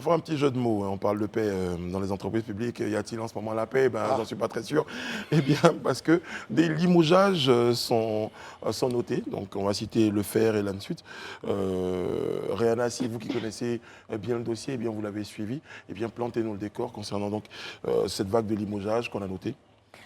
faire un petit jeu de mots. Hein. On parle de paix dans les entreprises publiques. Y a-t-il en ce moment la paix? J'en suis pas très sûr. Eh bien, parce que des limogeages sont notés. Donc, on va citer le fer et l'ANSUT. Rihanna, si vous qui connaissez bien le dossier, eh bien, vous l'avez suivi. Eh bien, plantez-nous le décor concernant donc cette vague de limogeage qu'on a notée.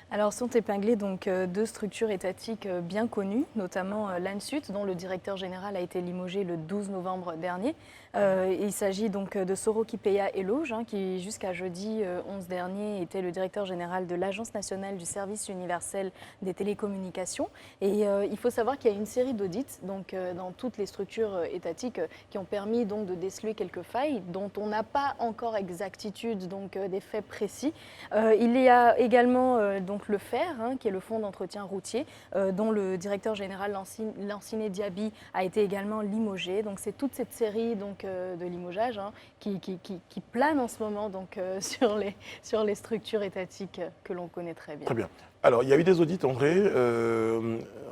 Alors sont épinglées donc deux structures étatiques bien connues, notamment l'ANSUT, dont le directeur général a été limogé le 12 novembre dernier. Il s'agit donc de Soro Kipeya Eloge, qui jusqu'à jeudi 11 dernier était le directeur général de l'Agence nationale du service universel des télécommunications. Et il faut savoir qu'il y a une série d'audits donc, dans toutes les structures étatiques qui ont permis donc, de déceler quelques failles dont on n'a pas encore exactitude donc, des faits précis. Il y a également donc, le FER, qui est le Fonds d'entretien routier, dont le directeur général Lanciné Diaby a été également limogé. Donc c'est toute cette série donc, de limogeage qui plane en ce moment donc, sur les structures étatiques que l'on connaît très bien. Très bien. Alors, il y a eu des audits, André.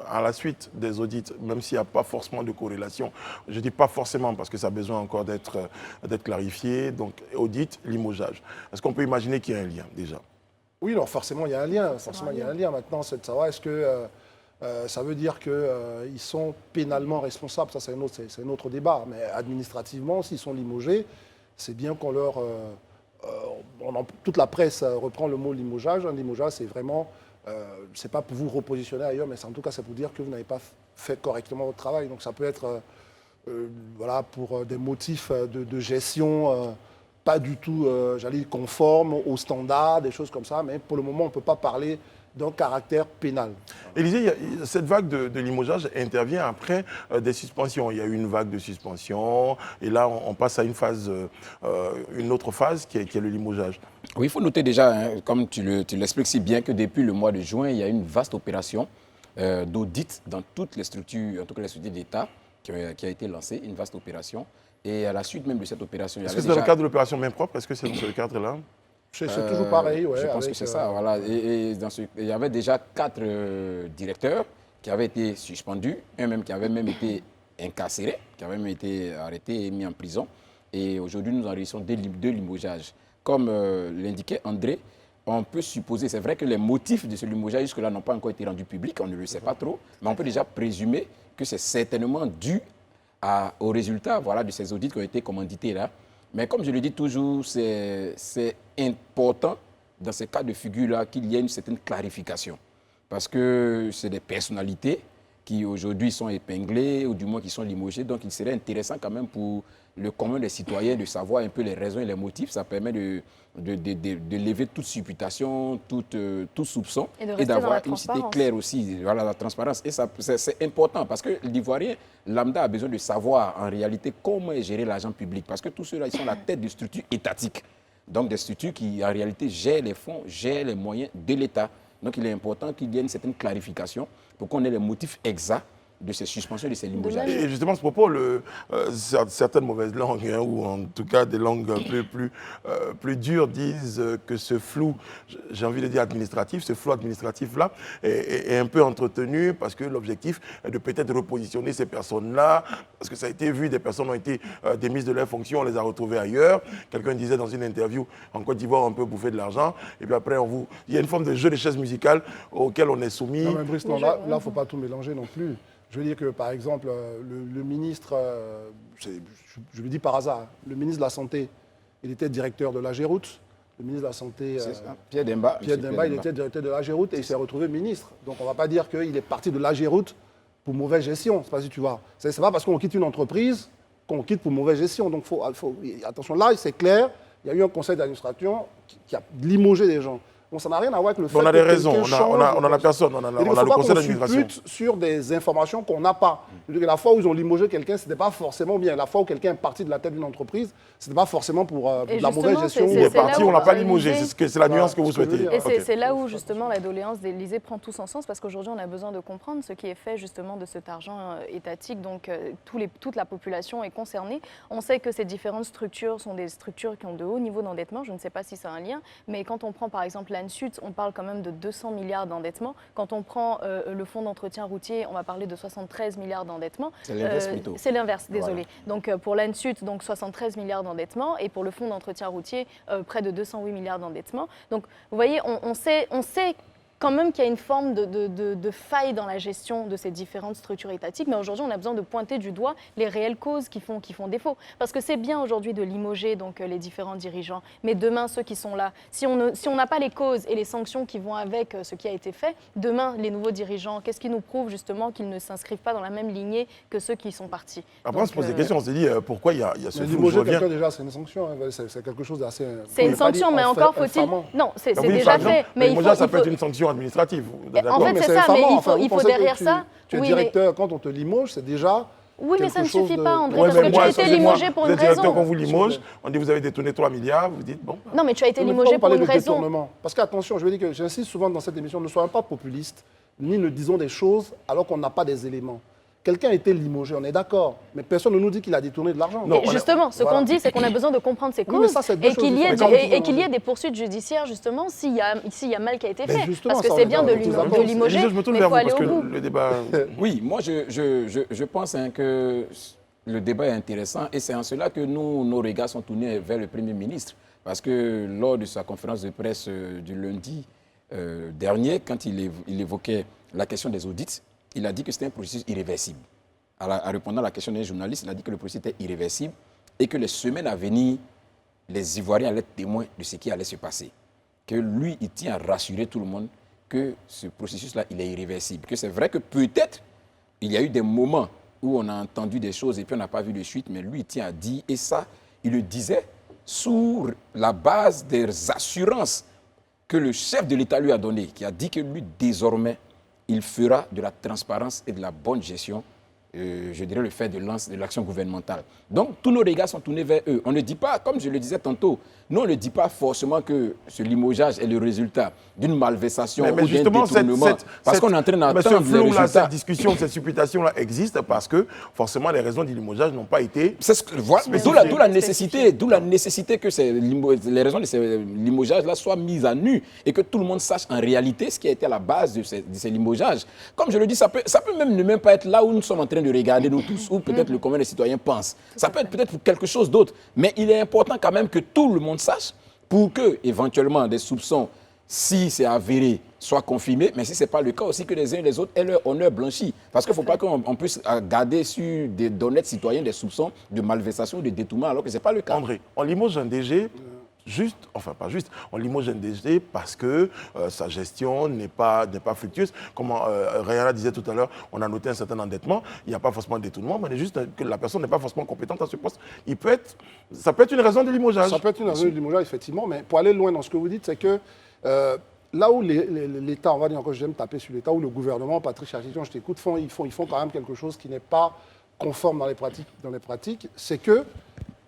À la suite des audits, même s'il n'y a pas forcément de corrélation, je ne dis pas forcément parce que ça a besoin encore d'être clarifié. Donc, audit, limogeage. Est-ce qu'on peut imaginer qu'il y a un lien déjà? Oui, alors forcément, il y a un lien. Forcément, il y a un lien. Maintenant, c'est de savoir est-ce que ça veut dire qu'ils sont pénalement responsables. Ça, c'est un autre débat. Mais administrativement, s'ils sont limogés, c'est bien qu'on leur... toute la presse reprend le mot limogeage. Un limogeage, c'est vraiment... c'est pas pour vous repositionner ailleurs, mais en tout cas, c'est pour dire que vous n'avez pas fait correctement votre travail. Donc, ça peut être voilà, pour des motifs de gestion... pas du tout, j'allais dire, conforme aux standards, des choses comme ça, mais pour le moment, on ne peut pas parler d'un caractère pénal. Élisée, cette vague de limogeage intervient après des suspensions. Il y a eu une vague de suspension, et là, on passe à une autre phase qui est le limogeage. Oui, il faut noter déjà, comme tu l'expliques si bien, que depuis le mois de juin, il y a une vaste opération d'audit dans toutes les structures, en tout cas les structures d'État, qui a été lancée, une vaste opération. Et à la suite même de cette opération... Est-ce que c'est dans le cadre de l'opération Main Propre? Est-ce que c'est dans ce cadre-là? C'est toujours pareil, oui. Je pense que c'est ça, voilà. Et il y avait déjà 4 directeurs qui avaient été suspendus, un même qui avait même été incarcéré, qui avait même été arrêté et mis en prison. Et aujourd'hui, nous enregistrons deux limogeages. Comme l'indiquait André, on peut supposer, c'est vrai que les motifs de ce limogeage jusque-là n'ont pas encore été rendus publics, on ne le sait pas trop, mais on peut déjà présumer que c'est certainement dû aux résultats voilà, de ces audits qui ont été commandités là. Mais comme je le dis toujours, c'est important dans ces cas de figure-là qu'il y ait une certaine clarification. Parce que c'est des personnalités qui aujourd'hui sont épinglées ou du moins qui sont limogées. Donc il serait intéressant quand même pour le commun des citoyens de savoir un peu les raisons et les motifs. Ça permet de lever toute supputation, tout soupçon et d'avoir une cité claire aussi, voilà, la transparence. Et c'est important parce que l'Ivoirien lambda a besoin de savoir en réalité comment est géré l'argent public. Parce que tous ceux-là, ils sont à la tête de structures étatiques. Donc des structures qui en réalité gèrent les fonds, gèrent les moyens de l'État. Donc il est important qu'il y ait une certaine clarification pour qu'on ait les motifs exacts de ces suspensions, de ces limogeages. Et justement, à ce propos, certaines mauvaises langues, ou en tout cas des langues un peu plus dures, disent que ce flou, j'ai envie de dire administratif, ce flou administratif-là est un peu entretenu parce que l'objectif est de peut-être repositionner ces personnes-là, parce que ça a été vu, des personnes ont été démises de leurs fonctions, on les a retrouvées ailleurs. Quelqu'un disait dans une interview, en Côte d'Ivoire, on peut bouffer de l'argent, et puis après, il y a une forme de jeu de chaises musicales auquel on est soumis. Non, mais Brice, non, là, il ne faut pas tout mélanger non plus. Je veux dire que, par exemple, le ministre, je le dis par hasard, le ministre de la Santé, il était directeur de l'AGEROUTE. Le ministre de la Santé, Pierre Demba. Il était directeur de l'AGEROUTE et il s'est retrouvé ministre. Donc on ne va pas dire qu'il est parti de l'AGEROUTE pour mauvaise gestion. C'est pas si tu vois. C'est pas parce qu'on quitte une entreprise qu'on quitte pour mauvaise gestion. Donc attention, là, c'est clair, il y a eu un conseil d'administration qui a limogé des gens. Donc ça n'a rien à voir avec le fait on a des raisons, on a la personne, on a le conseil d'administration. Sur des informations qu'on n'a pas. La fois où ils ont limogé quelqu'un, ce n'était pas forcément bien. La fois où quelqu'un est parti de la tête d'une entreprise, ce n'était pas forcément pour de la mauvaise gestion. Il est parti, on ne l'a pas limogé. C'est la nuance que vous souhaitez. Et c'est là où justement la doléance d'Élysée prend tout son sens, parce qu'aujourd'hui on a besoin de comprendre ce qui est fait justement de cet argent étatique. Donc toute la population est concernée. On sait que ces différentes structures sont des structures qui ont de hauts niveaux d'endettement. Je ne sais pas si c'est un lien, mais quand on prend par exemple l'ANSUT, on parle quand même de 200 milliards d'endettement. Quand on prend le fonds d'entretien routier, on va parler de 73 milliards d'endettement. C'est l'inverse plutôt. C'est l'inverse, désolé. Voilà. Donc pour l'ANSUT, donc 73 milliards d'endettement et pour le fonds d'entretien routier, près de 208 milliards d'endettement. Donc vous voyez, on sait quand même qu'il y a une forme de faille dans la gestion de ces différentes structures étatiques, mais aujourd'hui on a besoin de pointer du doigt les réelles causes qui font défaut. Parce que c'est bien aujourd'hui de limoger donc, les différents dirigeants, mais demain ceux qui sont là, si on n'a pas les causes et les sanctions qui vont avec ce qui a été fait, demain les nouveaux dirigeants, qu'est-ce qui nous prouve justement qu'ils ne s'inscrivent pas dans la même lignée que ceux qui sont partis? Après on se pose des questions, on se dit pourquoi il y a ce flou. Limoger quelqu'un déjà c'est une sanction, hein. C'est quelque chose d'assez... C'est une sanction, mais encore faut-il... Non, c'est déjà fait. Mais ça peut être une sanction administrative. En fait, c'est ça, mais il faut derrière ça... Tu es directeur, quand on te limoge, c'est déjà... Oui, mais ça ne suffit pas, André, ouais, parce que tu as été limogé pour une raison. Directeur, quand vous limoge, on dit vous avez détourné 3 milliards, vous dites bon... Non, mais tu as été limogé pour une raison. Parce qu'attention, je veux dire que j'insiste souvent dans cette émission, ne soyons pas populistes, ni ne disons des choses alors qu'on n'a pas des éléments. Quelqu'un a été limogé, on est d'accord, mais personne ne nous dit qu'il a détourné de l'argent. Et justement, ce qu'on dit, c'est qu'on a besoin de comprendre ses causes et qu'il y ait des poursuites judiciaires, justement, s'il y a mal qui a été fait. Parce que c'est bien de limoger, mais il faut aller au bout. Le débat... Oui, moi je pense que le débat est intéressant et c'est en cela que nos regards sont tournés vers le Premier ministre. Parce que lors de sa conférence de presse du lundi dernier, quand il évoquait la question des audits, il a dit que c'était un processus irréversible. En répondant à la question d'un journaliste, il a dit que le processus était irréversible et que les semaines à venir, les Ivoiriens allaient être témoins de ce qui allait se passer. Que lui, il tient à rassurer tout le monde que ce processus-là, il est irréversible. Que c'est vrai que peut-être, il y a eu des moments où on a entendu des choses et puis on n'a pas vu de suite, mais lui, il tient à dire, et ça, il le disait sur la base des assurances que le chef de l'État lui a données, qui a dit que lui, désormais, il fera de la transparence et de la bonne gestion, je dirais, le fait de l'action gouvernementale. Donc, tous nos regards sont tournés vers eux. On ne dit pas, comme je le disais tantôt, nous, on ne dit pas forcément que ce limogeage est le résultat d'une malversation ou d'un détournement, parce qu'on est en train d'entendre les résultats. Cette discussion, cette supputation-là existe parce que, forcément, les raisons du limogeage n'ont pas été... D'où la nécessité que les raisons de ces limogeages-là soient mises à nu et que tout le monde sache en réalité ce qui a été à la base de ces limogeages. Comme je le dis, ça peut même ne même pas être là où nous sommes en train de regarder, nous tous, ou peut-être le commun des citoyens pense. Ça peut être peut-être quelque chose d'autre, mais il est important quand même que tout le monde sache pour que, éventuellement, des soupçons, si c'est avéré, soient confirmés, mais si ce n'est pas le cas aussi, que les uns et les autres aient leur honneur blanchi. Parce qu'il ne faut pas qu'on puisse garder sur d'honnêtes citoyens des soupçons de malversation ou de détournement, alors que ce n'est pas le cas. André, on limoge un DG... on limoge un DG parce que sa gestion n'est pas fructueuse. Comme Rayana disait tout à l'heure, on a noté un certain endettement, il n'y a pas forcément de détournement, mais juste que la personne n'est pas forcément compétente à ce poste. Ça peut être une raison de limogeage. Ça peut être une raison de limogeage, effectivement, mais pour aller loin dans ce que vous dites, c'est que là où l'État, on va dire encore, j'aime taper sur l'État, où le gouvernement, Patrick Châtillon, je t'écoute, ils font quand même quelque chose qui n'est pas conforme dans les pratiques, c'est que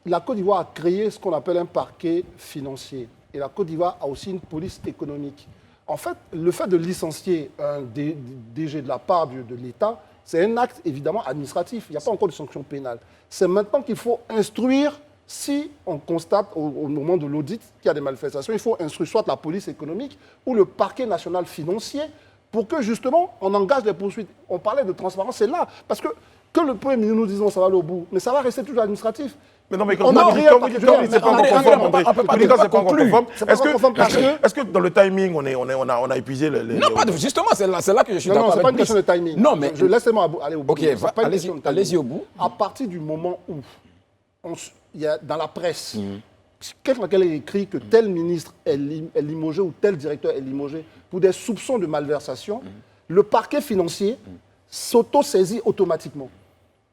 la Côte d'Ivoire a créé ce qu'on appelle un parquet financier. Et la Côte d'Ivoire a aussi une police économique. En fait, le fait de licencier un DG de la part de l'État, c'est un acte évidemment administratif. Il n'y a pas encore de sanction pénale. C'est maintenant qu'il faut instruire, si on constate au moment de l'audit qu'il y a des malversations, il faut instruire soit la police économique ou le parquet national financier pour que justement on engage les poursuites. On parlait de transparence, c'est là. Parce que le Premier ministre nous disons ça va aller au bout, mais ça va rester toujours administratif. Mais non, mais quand vous dites que c'est pas conforme, André, vous dites que c'est pas conforme. Est-ce que dans le timing, on a épuisé les... Non, pas justement, c'est là que je suis d'accord. Non, c'est pas une question de timing. Non, mais... Laissez-moi aller au bout. Ok, allez-y au bout. À partir du moment où, il y a dans la presse, quelqu'un est écrit que tel ministre est limogé ou tel directeur est limogé pour des soupçons de malversation, le parquet financier s'auto-saisit automatiquement.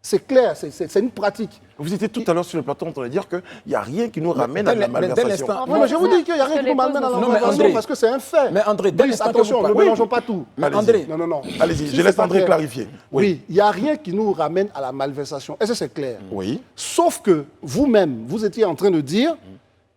C'est clair, c'est une pratique. Vous étiez tout à l'heure sur le plateau en train de dire qu'il n'y a rien qui nous ramène à la malversation. Oui, mais je vous dis qu'il n'y a rien qui nous ramène à la malversation parce que c'est un fait. Mais André, attention, ne mélangeons pas tout. André, non. Allez-y, je laisse André clarifier. Oui, il n'y a rien qui nous ramène à la malversation. Est-ce que c'est clair? Oui. Sauf que vous-même, vous étiez en train de dire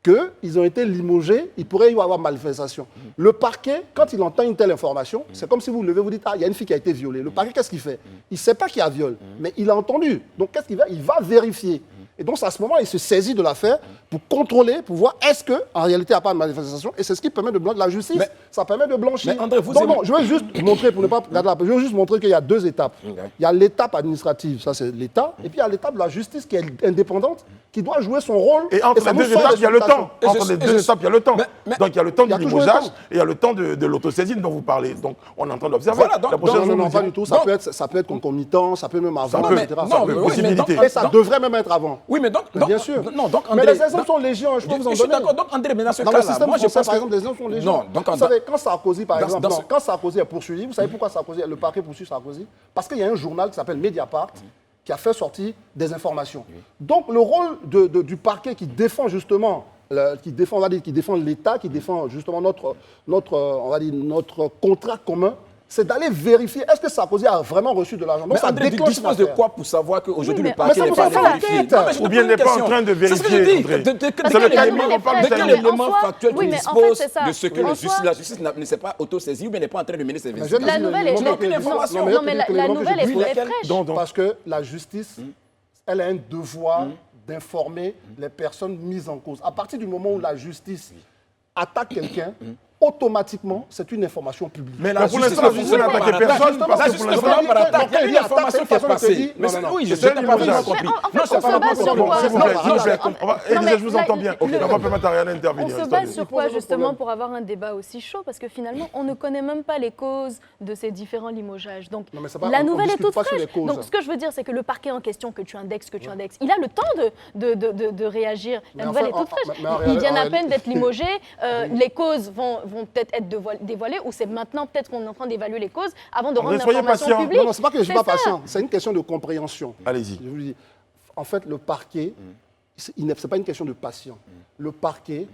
qu'ils ont été limogés, il pourrait y avoir malversation. Le parquet, quand il entend une telle information, c'est comme si vous levez, vous dites, il y a une fille qui a été violée. Le parquet, qu'est-ce qu'il fait? Il ne sait pas qu'il y a viol, mais il a entendu. Donc, qu'est-ce qu'il va? Il va vérifier. Et donc, c'est à ce moment, il se saisit de l'affaire pour contrôler, pour voir est-ce qu'en réalité, il n'y a pas de manifestation. Et c'est ce qui permet de blanchir. La justice, ça permet de blanchir. Mais André, vous donc, aimez- non, je vais juste montrer, pour ne pas regarder je vais juste montrer qu'il y a 2 étapes. Ok. Il y a l'étape administrative, ça c'est l'État, et puis il y a l'étape de la justice qui est indépendante, qui doit jouer son rôle. Et entre ça les nous deux sort étapes, des il y a le consultations. temps. Entre les deux étapes, il y a le temps. Mais- Donc il y a le temps il y a du toujours le limogeage temps. et il y a le temps de l'autosaisine dont vous parlez. Donc on est en train d'observer. Voilà, donc- La prochaine Non, jour, non, nous pas dirons- du tout. Donc- Ça peut être concomitant, ça peut même Ça avant, peut, etc. non, Ça mais peut- oui, mais possibilité. donc- Et ça devrait même être avant. Oui, mais donc... Bien sûr. Non, donc Mais André... les exemples sont légion, je peux vous en Je suis donner. d'accord. Donc André, mais dans ce Dans le cas-là, système moi je français, pense par que... exemple, les exemples sont légion. Non, donc vous savez, quand Sarkozy, par Dans- exemple, dans non, ce- quand Sarkozy est poursuivi, vous savez pourquoi le parquet poursuit Sarkozy? Parce qu'il y a un journal qui s'appelle Mediapart qui a fait sortir des informations. Donc le rôle du parquet qui défend justement, qui défend l'État, qui défend justement notre contrat commun, c'est d'aller vérifier est-ce que Sarkozy a vraiment reçu de l'argent. Donc Mais ça André, tu déclenche disposes de l'affaire. quoi pour savoir qu'aujourd'hui Oui, le mais parquet ça n'est vous pas en allé fait la vérifier? tête. Non, mais je te Ou bien pose n'est une pas en question. train de C'est ce que je vérifier, dis. André. De C'est quel le cas, élément- on parle de du quel salaire. élément En soi, factuel tu oui, mais en fait, disposes c'est ça. de ce que En la soi- justice ne s'est pas autosaisie ou bien n'est pas en train de mener ses Mais je investigations? La dis, nouvelle le est- moment non, que- information. mais Non, mais la l'élément que nouvelle je est dis, très laquelle- fraîche. Donc, parce que la justice, elle a un devoir d'informer les personnes mises en cause. À partir du moment où la justice attaque quelqu'un, automatiquement, c'est une information publique. Mais Mais pour l'instant, la justice n'a attaqué personne parce que pour l'instant, par attaque, il y a une information qui est passée. Mais Non, non, oui, non. je C'est n'ai un pas vraiment limogeage. compris. Mais en fait, Non, on c'est se pas base sur Bon, quoi s'il vous plaît, s'il vous plaît. Non, mais Elisa, je vous là, entends bien. On va permettre à Ariane d'intervenir. On se base sur quoi justement pour avoir un débat aussi chaud? Parce que finalement, on ne connaît même pas les causes de ces différents limogeages. Donc Non, mais c'est pas- la on nouvelle est discute toute pas sur fraîche. les causes. Donc ce que je veux dire, c'est que le parquet en question que tu indexes, il a le temps de réagir. Mais La en nouvelle fait, est toute en- fraîche. mais en Il vient à réalité- peine d'être limogé. Les causes vont peut-être être dévoilées ou c'est maintenant peut-être qu'on est en train d'évaluer les causes avant de rendre soyez l'information patient. publique. Non, non, c'est pas que je ne suis pas C'est ça. patient, c'est une question de compréhension. Allez-y. Je vous dis, en fait, le parquet, ce n'est pas une question de patient. Le parquet,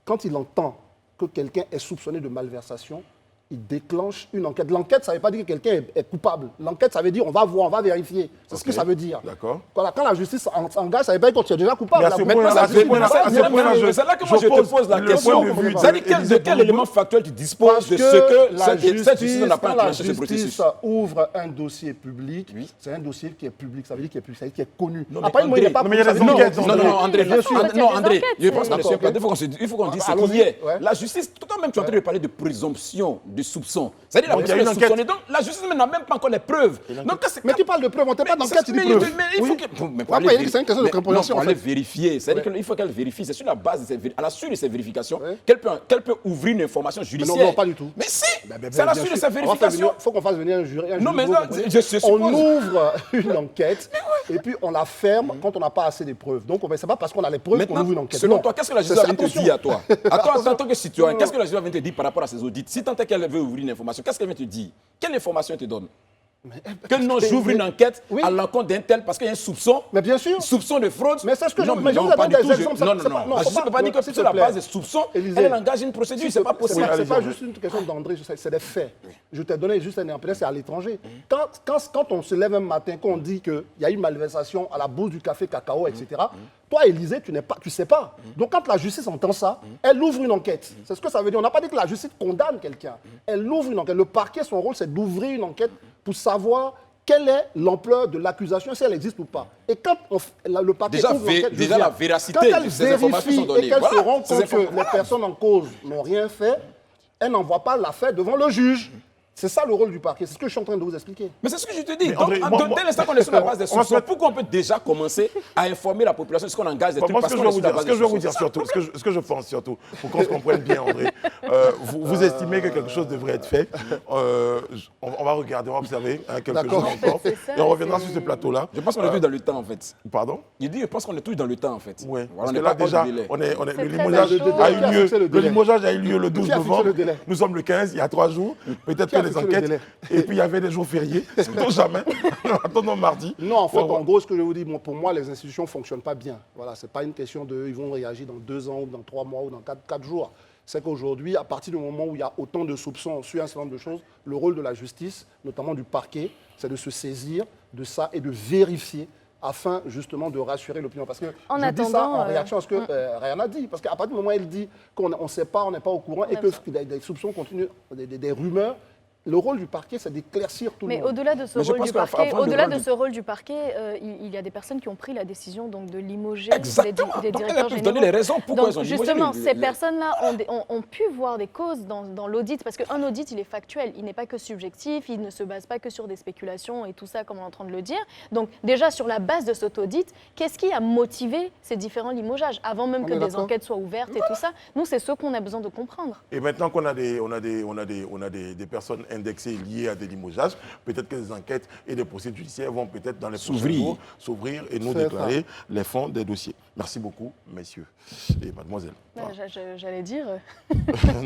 quand il entend que quelqu'un est soupçonné de malversation, il déclenche une enquête. L'enquête, ça ne veut pas dire que quelqu'un est coupable. L'enquête, ça veut dire on va voir, on va vérifier. C'est ce que Ok. ça veut dire. D'accord. Voilà, quand la justice s'engage, ça ne veut pas dire que tu es déjà coupable. Mais à La ce justice- point-là, la à ce justice- point-là, ça- à ce point-là, je- C'est là que moi je te pose la le question. point de vue de C'est-à-dire de Élisée quel Bourbeau. élément factuel tu disposes Parce de que ce que la cette justice n'a pas quand la enclenché ce processus? justice ouvre un dossier public, Oui. c'est un dossier qui est public, ça veut dire qu'il est public, ça veut dire qu'il est connu. Non, mais Après, moi, il n'est pas non, mais il y a public, des ça veut dire enquêtes, qu'il est Non, non, non, André, Bien sûr. En fait, il y a non, des André, enquêtes, je pense qu'on est D'accord, sur un plateau, ok. il faut qu'on dise ce Allons-y, qu'il y est. ouais. La justice, toi-même, tu es en train de parler de présomption, de soupçon. C'est-à-dire la Donc, il y a personne est une enquête. soupçonnée. Donc, la justice n'a même pas encore les preuves. Donc, quand c'est- Mais tu parles de preuves, on ne pas Mais d'enquête, tu dis mais- preuves. mais il faut Oui. que- mais Après, il dit que c'est une question de mais- compréhension, non, en pour aller fait. vérifier. C'est-à-dire qu'il faut qu'elle vérifie. C'est sur la base de à la suite de ces vérifications Ouais. qu'elle peut ouvrir une information judiciaire. non, pas du tout. Mais si, Ben, c'est à la bien suite de sûr. ces On va faire vérifications. venir- faut qu'on fasse venir un jury. Non, mais vous là, comprenez je suppose. On ouvre une enquête et puis on la ferme quand on n'a pas assez de preuves. Donc, c'est pas parce qu'on a les preuves qu'on Maintenant, ouvre une enquête. selon Non. toi, qu'est-ce que la C'est- justice vient te attention. dire à toi? À toi, en tant que citoyen, Non, qu'est-ce que la justice vient te dire par rapport à ces audits? Si tant est qu'elle veut ouvrir une information, qu'est-ce qu'elle vient te dire? Quelle information elle te donne? Que non, j'ouvre une enquête Oui. à l'encontre d'un tel parce qu'il y a un soupçon. Mais bien sûr. Soupçon de fraude. Mais c'est ce que je- non, mais je non, vous ai pas donné du des tout. exemples, Non, c'est non, pas- non. non, La faut justice ne peut pas- pas dire que s'il sur te la plaît. base des soupçons, Élisée. elle engage une procédure. C'est pas possible. Oui, C'est allez-y, pas André. juste une question d'André, c'est des faits. Je t'ai donné juste un exemple, c'est à l'étranger. Quand on se lève un matin, qu'on dit qu'il y a eu malversation à la bourse du café cacao, etc., toi, Élisée, tu ne sais pas. Donc, quand la justice entend ça, elle ouvre une enquête. C'est ce que ça veut dire. On n'a pas dit que la justice condamne quelqu'un. Elle ouvre une enquête. Le parquet, son rôle, c'est d'ouvrir une enquête pour savoir quelle est l'ampleur de l'accusation, si elle existe ou pas. Et quand le parquet Déjà, ouvre l'enquête, déjà la véracité quand elle de ces informations vérifie sont données. et qu'elle Voilà, se rend ces compte que informations- les personnes en cause n'ont rien fait, elle n'envoie pas l'affaire devant le juge. C'est ça le rôle du parquet. C'est ce que je suis en train de vous expliquer. Mais c'est ce que je te dis. Donc, André, moi- dès l'instant qu'on est sur la base des on va soupçons, faire- pourquoi on peut déjà commencer à informer la population ce qu'on engage des trucs Moi, parce ce que qu'on je est vais sur la vous dire, base ce que des je vais vous soupçons. dire surtout, ce que je pense surtout, pour qu'on se comprenne bien, André, vous estimez que quelque chose devrait être fait. On va regarder, on va observer quelques D'accord. jours encore, C'est ça, et on reviendra c'est- sur ce plateau-là. Je pense qu'on est tous dans le temps, en fait. Pardon? Il dit, je pense qu'on est tous dans le temps, en fait. Oui, Voilà, parce on que n'est là pas hors déjà, du délai. le très limogeage chaud. a Qui a eu lieu. fixé le Le délai? limogeage a eu lieu le 12 Qui a fixé novembre. le délai? Nous sommes le 15, il y a 3 jours. Peut-être Qui a que les fixé le enquêtes. délai? Et puis il y avait des jours fériés. Sait-on jamais? Attendons mardi. Non, en fait, Ouais, ouais. en gros, ce que je vous dis, pour moi, les institutions ne fonctionnent pas bien. Voilà, ce n'est pas une question de ils vont réagir dans 2 ans, ou dans 3 mois, ou dans 4 jours. C'est qu'aujourd'hui, à partir du moment où il y a autant de soupçons sur un certain nombre de choses, le rôle de la justice, notamment du parquet, c'est de se saisir de ça et de vérifier afin justement de rassurer l'opinion. Parce que En je dis ça attendant, en réaction à ce que Ryan a dit. Parce qu'à partir du moment où elle dit qu'on ne sait pas, on n'est pas au courant et que des soupçons continuent, des rumeurs, le rôle du parquet, c'est d'éclaircir tout le Mais monde. au-delà de ce Mais je rôle pense du qu'avant parquet, de au-delà rendre- de ce rôle du parquet, il y a des personnes qui ont pris la décision donc de limoger Exactement. des Donc, directeurs elles peuvent généraux. donner les raisons pourquoi Donc elles ont limogé justement, les- ces les- personnes-là ont pu voir des causes dans l'audit, parce qu'un audit, il est factuel, il n'est pas que subjectif, il ne se base pas que sur des spéculations et tout ça, comme on est en train de le dire. Donc déjà, sur la base de cet audit, qu'est-ce qui a motivé ces différents limogeages, avant même On que est des d'accord. enquêtes soient ouvertes et tout ça? Nous, c'est ce qu'on a besoin de comprendre. Et maintenant qu'on a des personnes indexées liées à des limogeages, peut-être que des enquêtes et des procédures judiciaires vont peut-être dans les prochains S'ouvrir. jours s'ouvrir et nous C'est déclarer les fonds des dossiers. Merci beaucoup, messieurs et mademoiselle. Voilà. J'allais dire...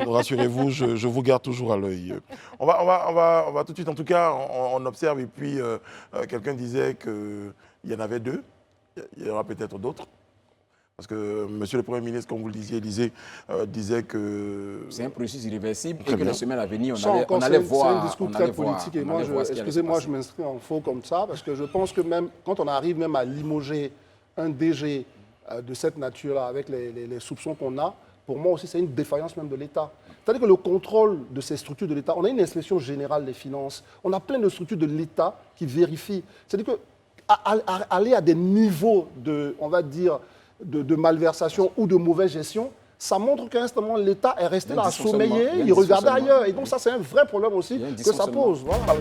Rassurez-vous, je vous garde toujours à l'œil. On va tout de suite, en tout cas, on observe et puis quelqu'un disait qu'il y en avait deux, il y en aura peut-être d'autres. Parce que monsieur le Premier ministre, comme vous le disiez, Élysée, disait que... C'est un processus irréversible Très et que bien. les semaines à venir, Ça encore, on allait c'est voir. un discours on très allait voir- politique. Et on moi, allait voir ce qui allait se excusez-moi, passer. je m'inscris en faux comme ça, parce que je pense que même quand on arrive même à limoger un DG de cette nature-là, avec les soupçons qu'on a, pour moi aussi, c'est une défaillance même de l'État. C'est-à-dire que le contrôle de ces structures de l'État, on a une inspection générale des finances, on a plein de structures de l'État qui vérifient. C'est-à-dire que aller à des niveaux de, on va dire, de malversation ou de mauvaise gestion, ça montre qu'à un instant, l'État est resté Il y a un là à dysfonctionnement. sommeiller, Il y a un il regardait dysfonctionnement. ailleurs. Et donc ça, c'est un vrai problème aussi Il y a un que ça dysfonctionnement. pose. Voilà.